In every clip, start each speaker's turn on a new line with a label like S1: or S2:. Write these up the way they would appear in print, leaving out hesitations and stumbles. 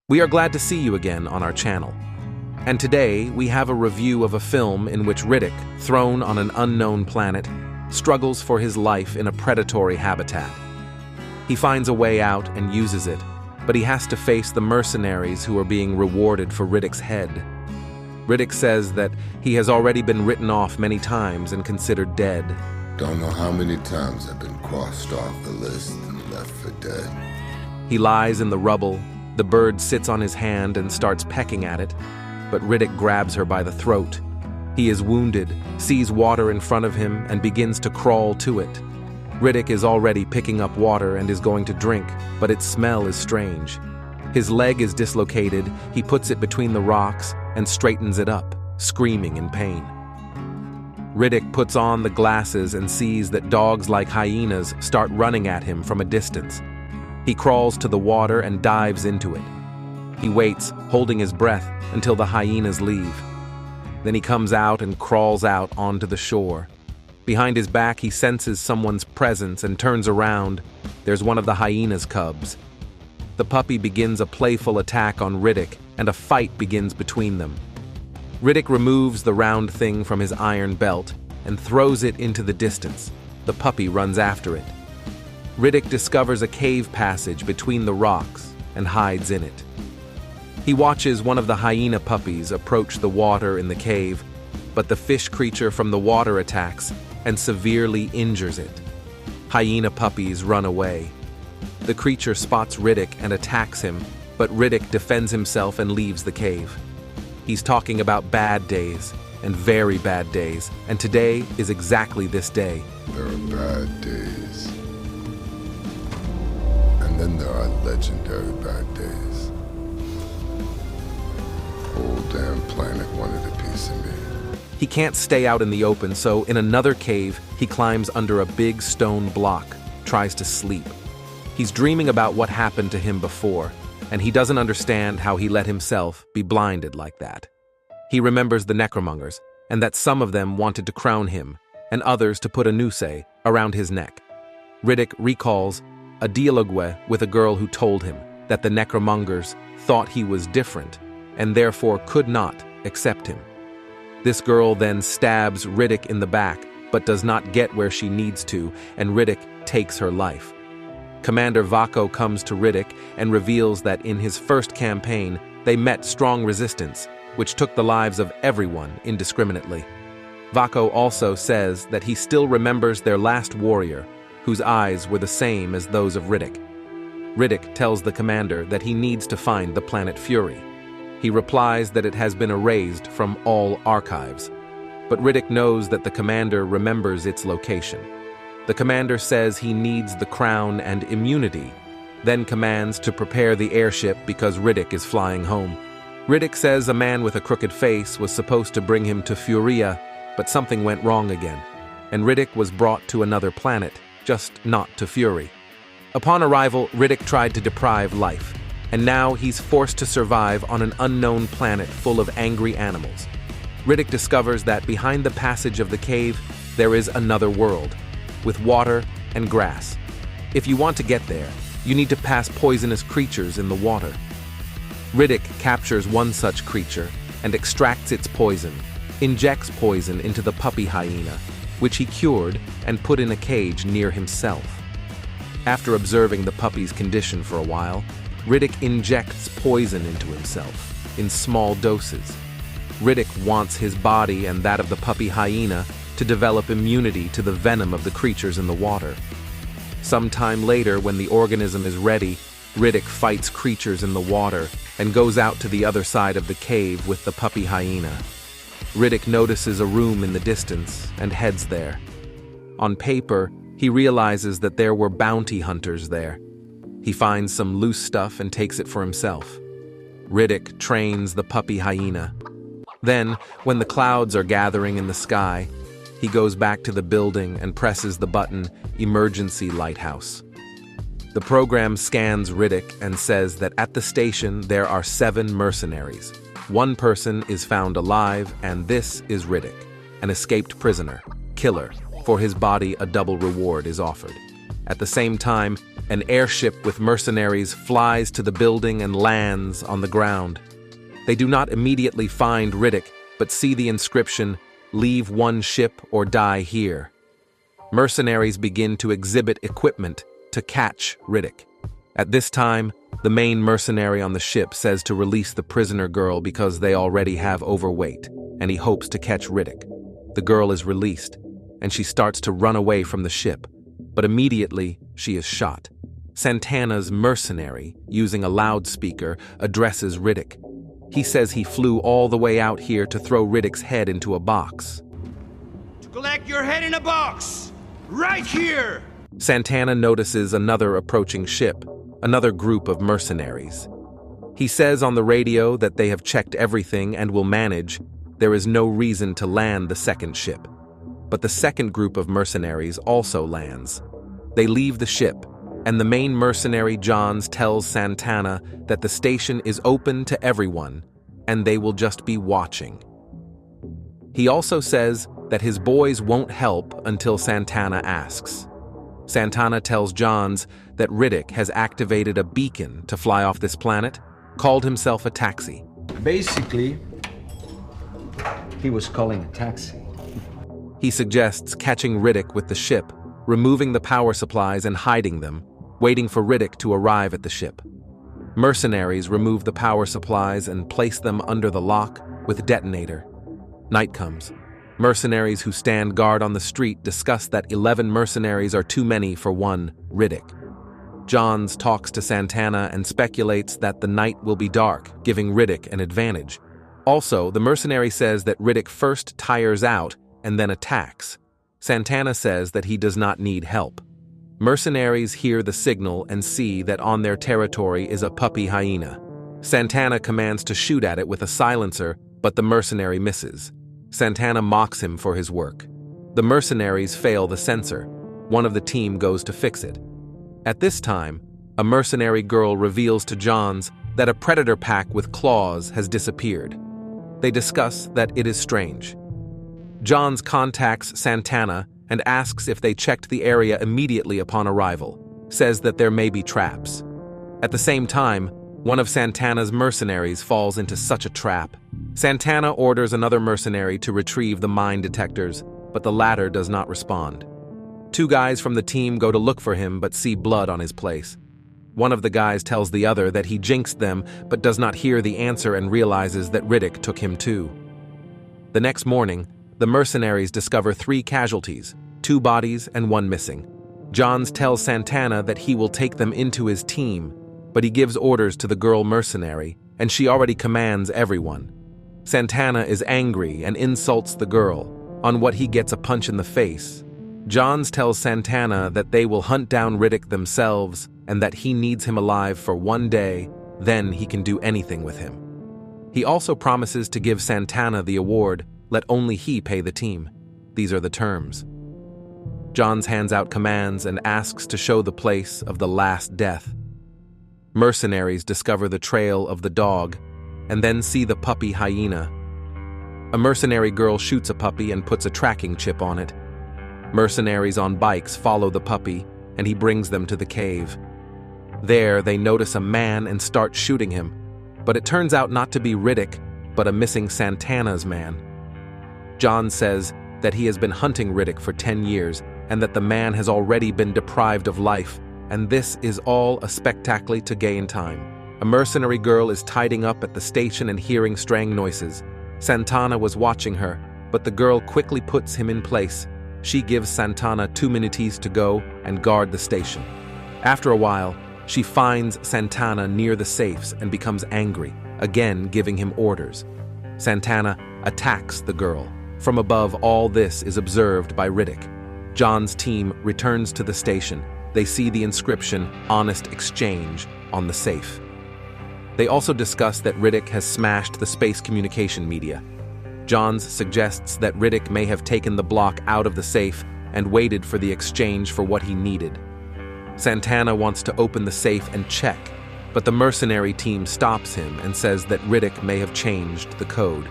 S1: We are glad to see you again on our channel. And today, we have a review of a film in which Riddick, thrown on an unknown planet, struggles for his life in a predatory habitat. He finds a way out and uses it, but he has to face the mercenaries who are being rewarded for Riddick's head. Riddick says that he has already been written off many times and considered dead.
S2: Don't know how many times I've been crossed off the list and left for dead.
S1: He lies in the rubble, the bird sits on his hand and starts pecking at it, but Riddick grabs her by the throat. He is wounded, sees water in front of him, and begins to crawl to it. Riddick is already picking up water and is going to drink, but its smell is strange. His leg is dislocated, he puts it between the rocks and straightens it up, screaming in pain. Riddick puts on the glasses and sees that dogs like hyenas start running at him from a distance. He crawls to the water and dives into it. He waits, holding his breath, until the hyenas leave. Then he comes out and crawls out onto the shore. Behind his back, he senses someone's presence and turns around. There's one of the hyena's cubs. The puppy begins a playful attack on Riddick, and a fight begins between them. Riddick removes the round thing from his iron belt and throws it into the distance. The puppy runs after it. Riddick discovers a cave passage between the rocks and hides in it. He watches one of the hyena puppies approach the water in the cave, but the fish creature from the water attacks and severely injures it. Hyena puppies run away. The creature spots Riddick and attacks him, but Riddick defends himself and leaves the cave. He's talking about bad days and very bad days, and today is exactly this day.
S2: There are bad days. And then there are legendary bad days. Whole damn planet wanted a piece of me.
S1: He can't stay out in the open, so in another cave, he climbs under a big stone block, tries to sleep. He's dreaming about what happened to him before, and he doesn't understand how he let himself be blinded like that. He remembers the Necromongers, and that some of them wanted to crown him, and others to put a noose around his neck. Riddick recalls a dialogue with a girl who told him that the Necromongers thought he was different, and therefore could not accept him. This girl then stabs Riddick in the back, but does not get where she needs to, and Riddick takes her life. Commander Vaco comes to Riddick and reveals that in his first campaign, they met strong resistance, which took the lives of everyone indiscriminately. Vaco also says that he still remembers their last warrior, whose eyes were the same as those of Riddick. Riddick tells the commander that he needs to find the planet Fury. He replies that it has been erased from all archives, but Riddick knows that the commander remembers its location. The commander says he needs the crown and immunity, then commands to prepare the airship because Riddick is flying home. Riddick says a man with a crooked face was supposed to bring him to Furia, but something went wrong again, and Riddick was brought to another planet, just not to Fury. Upon arrival, Riddick tried to deprive life, and now he's forced to survive on an unknown planet full of angry animals. Riddick discovers that behind the passage of the cave, there is another world, with water and grass. If you want to get there, you need to pass poisonous creatures in the water. Riddick captures one such creature and extracts its poison, injects poison into the puppy hyena, which he cured and put in a cage near himself. After observing the puppy's condition for a while, Riddick injects poison into himself, in small doses. Riddick wants his body and that of the puppy hyena to develop immunity to the venom of the creatures in the water. Sometime later, when the organism is ready, Riddick fights creatures in the water and goes out to the other side of the cave with the puppy hyena. Riddick notices a room in the distance and heads there. On paper, he realizes that there were bounty hunters there. He finds some loose stuff and takes it for himself. Riddick trains the puppy hyena. Then, when the clouds are gathering in the sky, he goes back to the building and presses the button, Emergency Lighthouse. The program scans Riddick and says that at the station there are 7 mercenaries. One person is found alive, and this is Riddick, an escaped prisoner, killer. For his body, a double reward is offered. At the same time, An airship with mercenaries flies to the building and lands on the ground. They do not immediately find Riddick, but see the inscription, "Leave one ship or die here." Mercenaries begin to exhibit equipment to catch Riddick. At this time, the main mercenary on the ship says to release the prisoner girl because they already have overweight, and he hopes to catch Riddick. The girl is released, and she starts to run away from the ship, but immediately she is shot. Santana's mercenary, using a loudspeaker, addresses Riddick. He says he flew all the way out here to throw Riddick's head into a box.
S3: To collect your head in a box! Right here!
S1: Santana notices another approaching ship, another group of mercenaries. He says on the radio that they have checked everything and will manage. There is no reason to land the second ship. But the second group of mercenaries also lands. They leave the ship, and the main mercenary Johns tells Santana that the station is open to everyone, and they will just be watching. He also says that his boys won't help until Santana asks. Santana tells Johns that Riddick has activated a beacon to fly off this planet, called himself a taxi.
S4: Basically, he was calling a taxi.
S1: He suggests catching Riddick with the ship, removing the power supplies and hiding them, waiting for Riddick to arrive at the ship. Mercenaries remove the power supplies and place them under the lock with detonator. Night comes. Mercenaries who stand guard on the street discuss that 11 mercenaries are too many for one Riddick. Johns talks to Santana and speculates that the night will be dark, giving Riddick an advantage. Also, the mercenary says that Riddick first tires out and then attacks. Santana says that he does not need help. Mercenaries hear the signal and see that on their territory is a puppy hyena. Santana commands to shoot at it with a silencer, but the mercenary misses. Santana mocks him for his work. The mercenaries fail the sensor. One of the team goes to fix it. At this time, a mercenary girl reveals to Johns that a predator pack with claws has disappeared. They discuss that it is strange. Johns contacts Santana and asks if they checked the area immediately upon arrival, says that there may be traps. At the same time, one of Santana's mercenaries falls into such a trap. Santana orders another mercenary to retrieve the mine detectors, but the latter does not respond. Two guys from the team go to look for him but see blood on his place. One of the guys tells the other that he jinxed them but does not hear the answer and realizes that Riddick took him too. The next morning, the mercenaries discover 3 casualties, 2 bodies and 1 missing. Johns tells Santana that he will take them into his team, but he gives orders to the girl mercenary, and she already commands everyone. Santana is angry and insults the girl, on what he gets a punch in the face. Johns tells Santana that they will hunt down Riddick themselves and that he needs him alive for 1 day, then he can do anything with him. He also promises to give Santana the award, let only he pay the team. These are the terms. Johns hands out commands and asks to show the place of the last death. Mercenaries discover the trail of the dog, and then see the puppy hyena. A mercenary girl shoots a puppy and puts a tracking chip on it. Mercenaries on bikes follow the puppy, and he brings them to the cave. There, they notice a man and start shooting him, but it turns out not to be Riddick, but a missing Santana's man. John says that he has been hunting Riddick for 10 years, and that the man has already been deprived of life, and this is all a spectacle to gain time. A mercenary girl is tidying up at the station and hearing strange noises. Santana was watching her, but the girl quickly puts him in place. She gives Santana 2 minutes to go and guard the station. After a while, she finds Santana near the safes and becomes angry, again giving him orders. Santana attacks the girl. From above, all this is observed by Riddick. John's team returns to the station. They see the inscription, "Honest Exchange," on the safe. They also discuss that Riddick has smashed the space communication media. Johns suggests that Riddick may have taken the block out of the safe and waited for the exchange for what he needed. Santana wants to open the safe and check, but the mercenary team stops him and says that Riddick may have changed the code.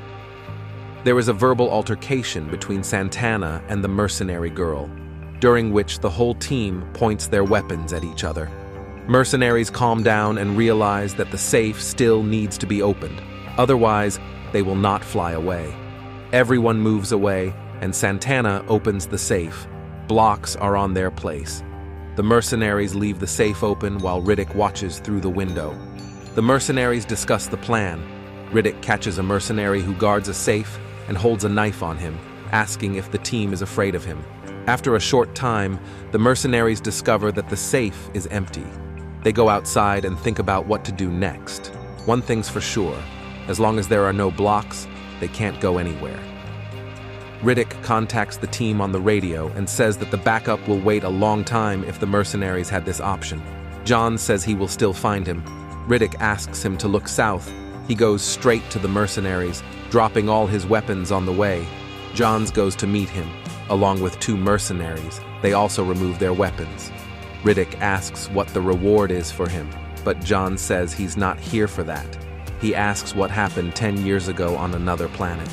S1: There is a verbal altercation between Santana and the mercenary girl, during which the whole team points their weapons at each other. Mercenaries calm down and realize that the safe still needs to be opened. Otherwise, they will not fly away. Everyone moves away, and Santana opens the safe. Blocks are on their place. The mercenaries leave the safe open while Riddick watches through the window. The mercenaries discuss the plan. Riddick catches a mercenary who guards a safe and holds a knife on him, asking if the team is afraid of him. After a short time, the mercenaries discover that the safe is empty. They go outside and think about what to do next. One thing's for sure, as long as there are no blocks, they can't go anywhere. Riddick contacts the team on the radio and says that the backup will wait a long time if the mercenaries had this option. John says he will still find him. Riddick asks him to look south. He goes straight to the mercenaries, dropping all his weapons on the way. Johns goes to meet him, along with 2 mercenaries. They also remove their weapons. Riddick asks what the reward is for him, but John says he's not here for that. He asks what happened 10 years ago on another planet.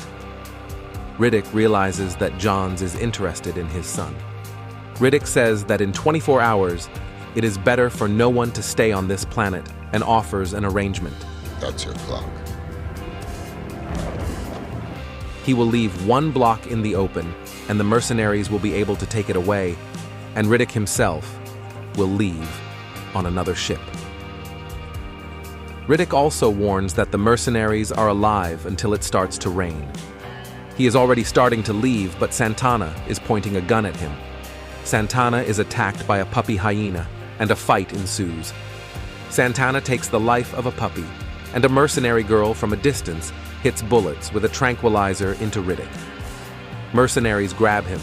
S1: Riddick realizes that Johns is interested in his son. Riddick says that in 24 hours, it is better for no one to stay on this planet and offers an arrangement.
S2: That's your clock.
S1: He will leave 1 block in the open, and the mercenaries will be able to take it away, and Riddick himself will leave on another ship. Riddick also warns that the mercenaries are alive until it starts to rain. He is already starting to leave, but Santana is pointing a gun at him. Santana is attacked by a puppy hyena, and a fight ensues. Santana takes the life of a puppy, and a mercenary girl from a distance hits bullets with a tranquilizer into Riddick. Mercenaries grab him.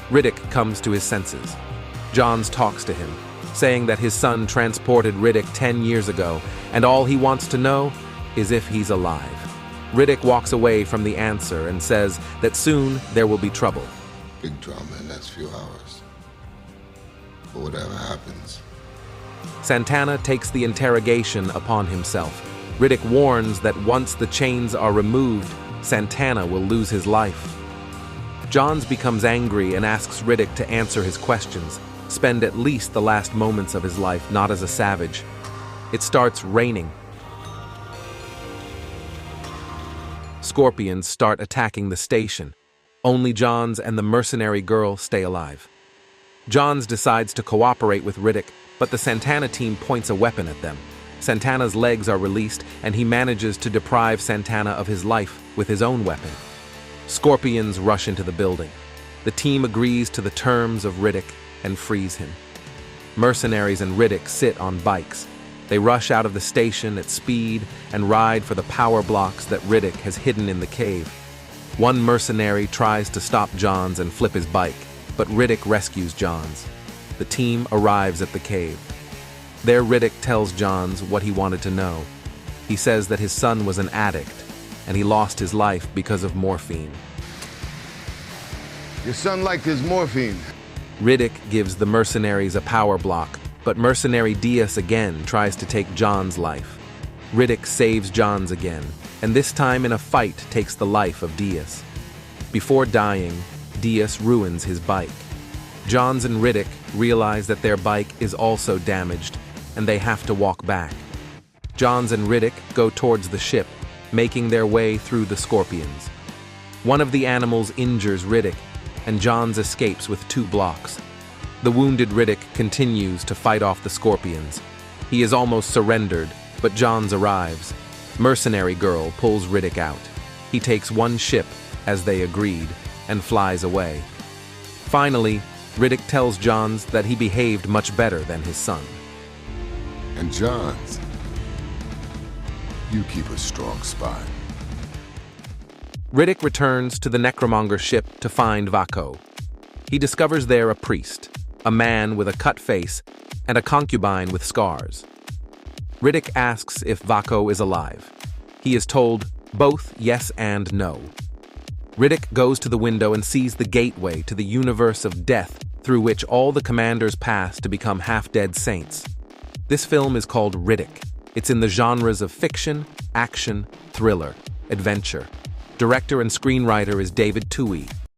S1: Riddick comes to his senses. Johns talks to him, saying that his son transported Riddick 10 years ago, and all he wants to know is if he's alive. Riddick walks away from the answer and says that soon there will be trouble.
S2: Big drama in the next few hours. But whatever happens.
S1: Santana takes the interrogation upon himself. Riddick warns that once the chains are removed, Santana will lose his life. Johns becomes angry and asks Riddick to answer his questions, spend at least the last moments of his life not as a savage. It starts raining. Scorpions start attacking the station. Only Johns and the mercenary girl stay alive. Johns decides to cooperate with Riddick, but the Santana team points a weapon at them. Santana's legs are released, and he manages to deprive Santana of his life with his own weapon. Scorpions rush into the building. The team agrees to the terms of Riddick and frees him. Mercenaries and Riddick sit on bikes. They rush out of the station at speed and ride for the power blocks that Riddick has hidden in the cave. One mercenary tries to stop Johns and flip his bike, but Riddick rescues Johns. The team arrives at the cave. There Riddick tells Johns what he wanted to know. He says that his son was an addict, and he lost his life because of morphine.
S5: Your son liked his morphine.
S1: Riddick gives the mercenaries a power block, but mercenary Diaz again tries to take John's life. Riddick saves Johns again, and this time in a fight takes the life of Diaz. Before dying, Diaz ruins his bike. Johns and Riddick realize that their bike is also damaged, and they have to walk back. Johns and Riddick go towards the ship, making their way through the scorpions. One of the animals injures Riddick, and Johns escapes with 2 blocks. The wounded Riddick continues to fight off the scorpions. He is almost surrendered, but Johns arrives. Mercenary girl pulls Riddick out. He takes 1 ship, as they agreed, and flies away. Finally, Riddick tells Johns that he behaved much better than his son.
S2: And Johns, you keep a strong spine.
S1: Riddick returns to the Necromonger ship to find Vaco. He discovers there a priest, a man with a cut face, and a concubine with scars. Riddick asks if Vaco is alive. He is told both yes and no. Riddick goes to the window and sees the gateway to the universe of death through which all the commanders pass to become half-dead saints. This film is called Riddick. It's in the genres of fiction, action, thriller, adventure. Director and screenwriter is David Twohy.